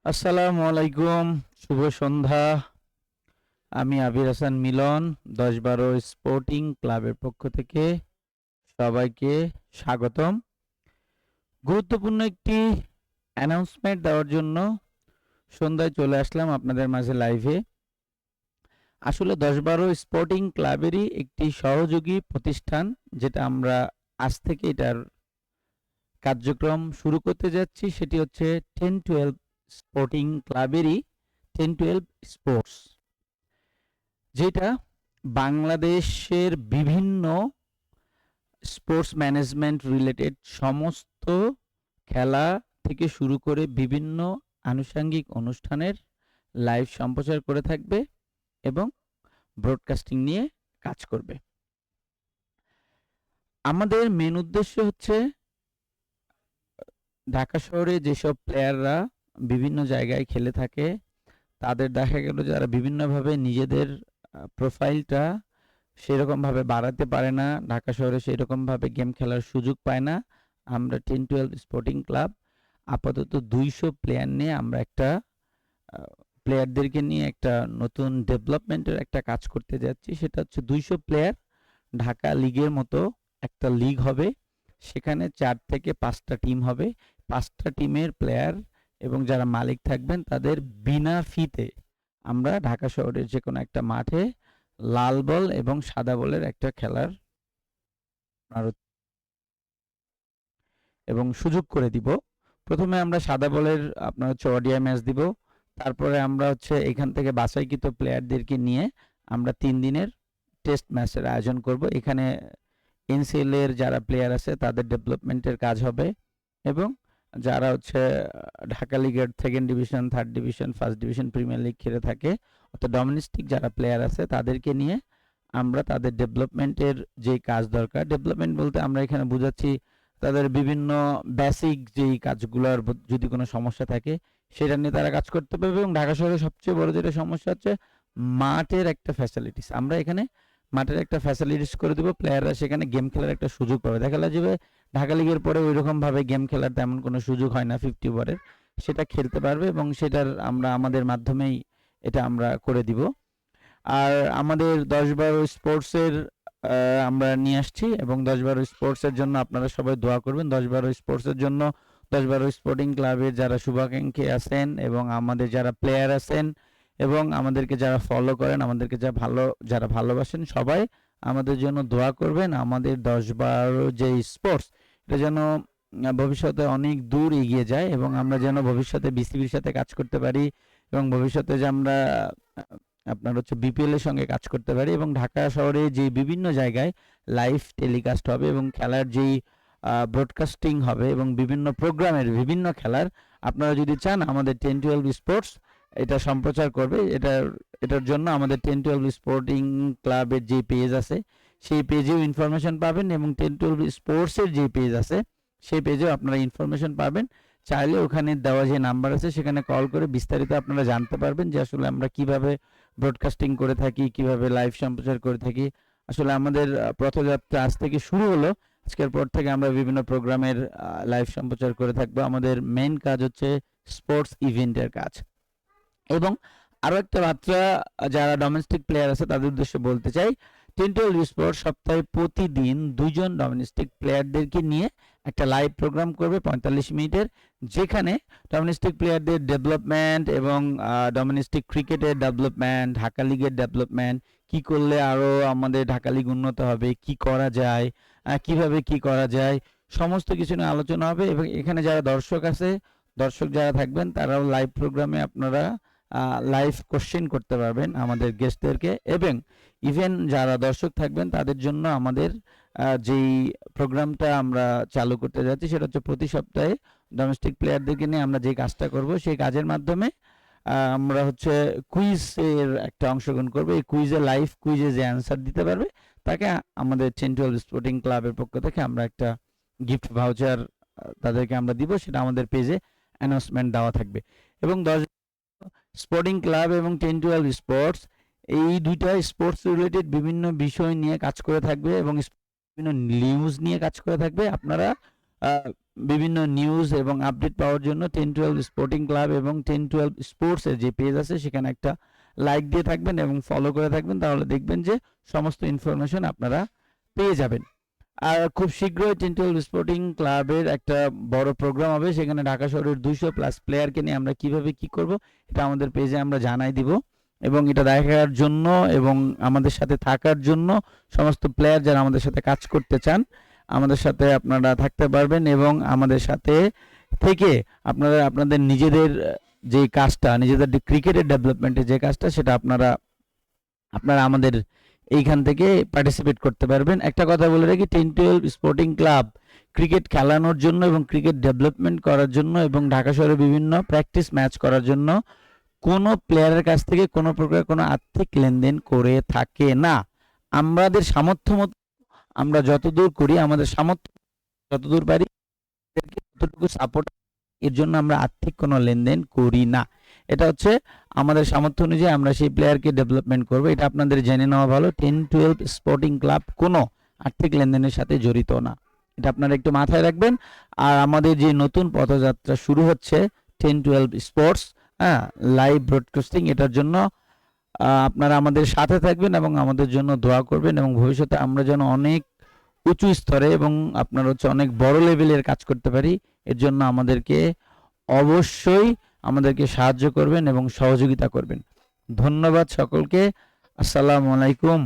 আসসালামু আলাইকুম, শুভ সন্ধ্যা। আমি আবির হাসান মিলন ১০-১২ স্পোর্টিং ক্লাবের পক্ষ থেকে সবাইকে স্বাগতম। গুরুত্বপূর্ণ একটি অ্যানাউন্সমেন্ট দেওয়ার জন্য সন্ধ্যায় চলে আসলাম আপনাদের মাঝে লাইভে। আসলে ১০-১২ স্পোর্টিং ক্লাবেরই একটি সহযোগী প্রতিষ্ঠান, যেটা আমরা আজ থেকে এটার কার্যক্রম শুরু করতে যাচ্ছি। সেটি হচ্ছে 10-12 স্পোর্টিং ক্লাবেরই 10-12 স্পোর্টস, যেটা বাংলাদেশের বিভিন্ন স্পোর্টস ম্যানেজমেন্ট রিলেটেড সমস্ত খেলা থেকে শুরু করে বিভিন্ন আনুষঙ্গিক অনুষ্ঠানের লাইভ সম্প্রচার করে থাকবে এবং ব্রডকাস্টিং নিয়ে কাজ করবে। আমাদের মেন উদ্দেশ্য হচ্ছে ঢাকা শহরে যেসব প্লেয়াররা বিভিন্ন জায়গায় খেলে থাকে, তাদের দেখা গেল যারা বিভিন্নভাবে নিজেদের প্রোফাইলটা সেরকমভাবে বাড়াতে পারে না, ঢাকা শহরে সেরকমভাবে গেম খেলার সুযোগ পায় না। আমরা 10-12 স্পোর্টিং ক্লাব আপাতত 200 প্লেয়ার নিয়ে আমরা একটা প্লেয়ারদেরকে নিয়ে একটা নতুন ডেভেলপমেন্টের একটা কাজ করতে যাচ্ছি। সেটা হচ্ছে 200 প্লেয়ার, ঢাকা লিগের মতো একটা লিগ হবে। সেখানে 4 থেকে 5টা টিম হবে। 5টা টিমের প্লেয়ার এবং যারা মালিক থাকবেন তাদের বিনা ফিতে আমরা ঢাকা শহরের যে কোনো একটা মাঠে লাল বল এবং সাদা বলের একটা খেলার এবং সুযোগ করে দিব। প্রথমে আমরা সাদা বলের আপনার হচ্ছে ওডিআই ম্যাচ দিব। তারপরে আমরা হচ্ছে এখান থেকে বাছাইকৃত প্লেয়ারদেরকে নিয়ে আমরা 3 দিনের টেস্ট ম্যাচের আয়োজন করব। এখানে এনসিএল এর যারা প্লেয়ার আছে তাদের ডেভেলপমেন্টের কাজ হবে এবং যারা হচ্ছে ঢাকা লিগের second division, third division, first division, premier league খেলে থাকে, অর্থাৎ ডোমেস্টিক যারা প্লেয়ার আছে তাদেরকে নিয়ে আমরা তাদের ডেভেলপমেন্টের যে কাজ দরকার, ডেভেলপমেন্ট বলতে আমরা এখানে বুঝাচ্ছি তাদের বিভিন্ন বেসিক যেই কাজগুলোর যদি কোনো সমস্যা থাকে সেটা নিয়ে তারা কাজ করতে পারবে। এবং ঢাকা শহরে সবচেয়ে বড় যেটা সমস্যা হচ্ছে মাঠের একটা ফ্যাসিলিটিস। আমরা এখানে মাঠের একটা ফ্যাসিলিটিস করে দেবো, প্লেয়াররা সেখানে গেম খেলার একটা সুযোগ পাবে। দেখা যাবে ঢাকা লিগের পরে ওইরকমভাবে গেম খেলার তেমন কোনো সুযোগ হয় না 50 ওভারের, সেটা খেলতে পারবে এবং সেটার আমরা আমাদের মাধ্যমেই এটা আমরা করে দিব। আর আমাদের 10-12 স্পোর্টসের আমরা নিয়ে আসছি এবং 10-12 স্পোর্টসের জন্য আপনারা সবাই দোয়া করবেন। 10-12 স্পোর্টসের জন্য 10-12 স্পোর্টিং ক্লাবের যারা শুভাকাঙ্ক্ষী আছেন এবং আমাদের যারা প্লেয়ার আছেন এবং আমাদেরকে যারা ফলো করেন, আমাদেরকে যারা ভালোবাসেন, সবাই আমাদের জন্য দোয়া করবেন। আমাদের 10-12 যে স্পোর্টস, এটা যেন ভবিষ্যতে অনেক দূর এগিয়ে যায় এবং আমরা যেন ভবিষ্যতে বিসিবির সাথে কাজ করতে পারি এবং ভবিষ্যতে যে আমরা আপনার হচ্ছে বিপিএল এর সঙ্গে কাজ করতে পারি এবং ঢাকা শহরে যে বিভিন্ন জায়গায় লাইভ টেলিকাস্ট হবে এবং খেলার যেই ব্রডকাস্টিং হবে এবং বিভিন্ন প্রোগ্রামের বিভিন্ন খেলার আপনারা যদি চান আমাদের 10-12 স্পোর্টস এটা সম্প্রচার করবে। এটার জন্য আমাদের 10-12 স্পোর্টিং ক্লাবের যে পেজ আছে সেই পেজেও ইনফরমেশন পাবেন এবং 10-12 স্পোর্টসের যে পেজ আছে সেই পেজেও আপনারা ইনফরমেশন পাবেন। চাইলে ওখানে দেওয়া যে নাম্বার আছে সেখানে কল করে বিস্তারিত আপনারা জানতে পারবেন যে আসলে আমরা কিভাবে ব্রডকাস্টিং করে থাকি, কিভাবে লাইভ সম্প্রচার করে থাকি। আসলে আমাদের পথযাত্রা আজ থেকে শুরু হলো। আজকের পর থেকে আমরা বিভিন্ন প্রোগ্রামের লাইভ সম্প্রচার করে থাকবো। আমাদের মেইন কাজ হচ্ছে স্পোর্টস ইভেন্টের কাজ। এবং আরও একটা মাত্রা যারা ডোমেস্টিক প্লেয়ার আছে তাদের উদ্দেশ্যে বলতে চাই, 10-12 স্পোর্টস সপ্তাহে প্রতিদিন 2জন ডোমেস্টিক প্লেয়ারদেরকে নিয়ে একটা লাইভ প্রোগ্রাম করবে 45 মিনিটের, যেখানে ডোমেস্টিক প্লেয়ারদের ডেভেলপমেন্ট এবং ডোমেস্টিক ক্রিকেটের ডেভেলপমেন্ট, ঢাকা লিগের ডেভেলপমেন্ট, কি করলে আরও আমাদের ঢাকা লিগ উন্নত হবে, কি করা যায়, কিভাবে কি করা যায়, সমস্ত কিছু নিয়ে আলোচনা হবে। এবং এখানে যারা দর্শক যারা থাকবেন তারাও লাইভ প্রোগ্রামে আপনারা লাইভ কোশ্চেন করতে পারবেন আমাদের গেস্টদেরকে। এবং ইভেন যারা দর্শক থাকবেন তাদের জন্য আমাদের যেই প্রোগ্রামটা আমরা চালু করতে যাচ্ছি সেটা হচ্ছে প্রতি সপ্তাহে ডোমেস্টিক প্লেয়ারদেরকে নিয়ে আমরা যে কাজটা করব সেই কাজের মাধ্যমে আমরা হচ্ছে কুইজের একটা অংশগ্রহণ করবো। এই কুইজে লাইভ কুইজে যে অ্যান্সার দিতে পারবে তাকে আমাদের 10-12 স্পোর্টিং ক্লাবের পক্ষ থেকে আমরা একটা গিফট ভাউচার তাদেরকে আমরা দিব, সেটা আমাদের পেজে অ্যানাউন্সমেন্ট দেওয়া থাকবে। এবং 10 স্পোর্টিং ক্লাব এবং 10-12 স্পোর্টস এই দুইটা স্পোর্টস রিলেটেড বিভিন্ন বিষয় নিয়ে কাজ করে থাকবে এবং বিভিন্ন নিউজ নিয়ে কাজ করে থাকবে। আপনারা বিভিন্ন নিউজ এবং আপডেট পাওয়ার জন্য 10-12 স্পোর্টিং ক্লাব এবং 10-12 স্পোর্টসের যে পেজ আছে সেখানে একটা লাইক দিয়ে থাকবেন এবং ফলো করে থাকবেন, তাহলে দেখবেন যে সমস্ত ইনফরমেশন আপনারা পেয়ে যাবেন। আর খুব শীঘ্রই 10-12 স্পোর্টিং ক্লাবের একটা বড় প্রোগ্রাম হবে, সেখানে ঢাকা শহরের 200+ প্লেয়ারকে নিয়ে আমরা কিভাবে কি করব এটা আমাদের পেজে আমরা জানাই দিব। এবং এটা দেখার জন্য এবং আমাদের সাথে থাকার জন্য সমস্ত প্লেয়ার যারা আমাদের সাথে কাজ করতে চান, আমাদের সাথে আপনারা থাকতে পারবেন এবং আমাদের সাথে থেকে আপনারা আপনাদের নিজেদের যে কাজটা, নিজেদের ক্রিকেটের ডেভেলপমেন্টের যে কাজটা, সেটা আপনারা আমাদের এইখান থেকে পার্টিসিপেট করতে পারবেন। একটা কথা বলে রাখি, 10-12 স্পোর্টিং ক্লাব ক্রিকেট খেলানোর জন্য এবং ক্রিকেট ডেভেলপমেন্ট করার জন্য এবং ঢাকা শহরে বিভিন্ন প্র্যাকটিস ম্যাচ করার জন্য কোনো প্লেয়ারের কাছ থেকে কোনো প্রকার কোনো আর্থিক লেনদেন করে থাকে না। আমাদের সামর্থ্য মতো আমরা যতদূর করি, আমাদের সামর্থ্য যতদূর পারি ততটুকু সাপোর্ট, এর জন্য আমরা আর্থিক কোনো লেনদেন করি না। এটা হচ্ছে আমাদের সামর্থ্য অনুযায়ী আমরা সেই প্লেয়ারকে ডেভেলপমেন্ট করব, এটা আপনাদের জেনে নেওয়া ভালো। 10-12 স্পোর্টিং ক্লাব কোনো আর্থিক লেনদেনের সাথে জড়িত না, এটা আপনারা একটু মাথায় রাখবেন। আর আমাদের যে নতুন পথযাত্রা শুরু হচ্ছে 10-12 স্পোর্টস, হ্যাঁ, লাইভ ব্রডকাস্টিং, এটার জন্য আপনারা আমাদের সাথে থাকবেন এবং আমাদের জন্য দোয়া করবেন এবং ভবিষ্যতে আমরা যেন অনেক উঁচু স্তরে এবং আপনার হচ্ছে অনেক বড় লেভেলের কাজ করতে পারি, এর জন্য অবশ্যই আমাদেরকে সাহায্য করবেন এবং সহযোগিতা করবেন। ধন্যবাদ সকলকে। আসসালামু আলাইকুম।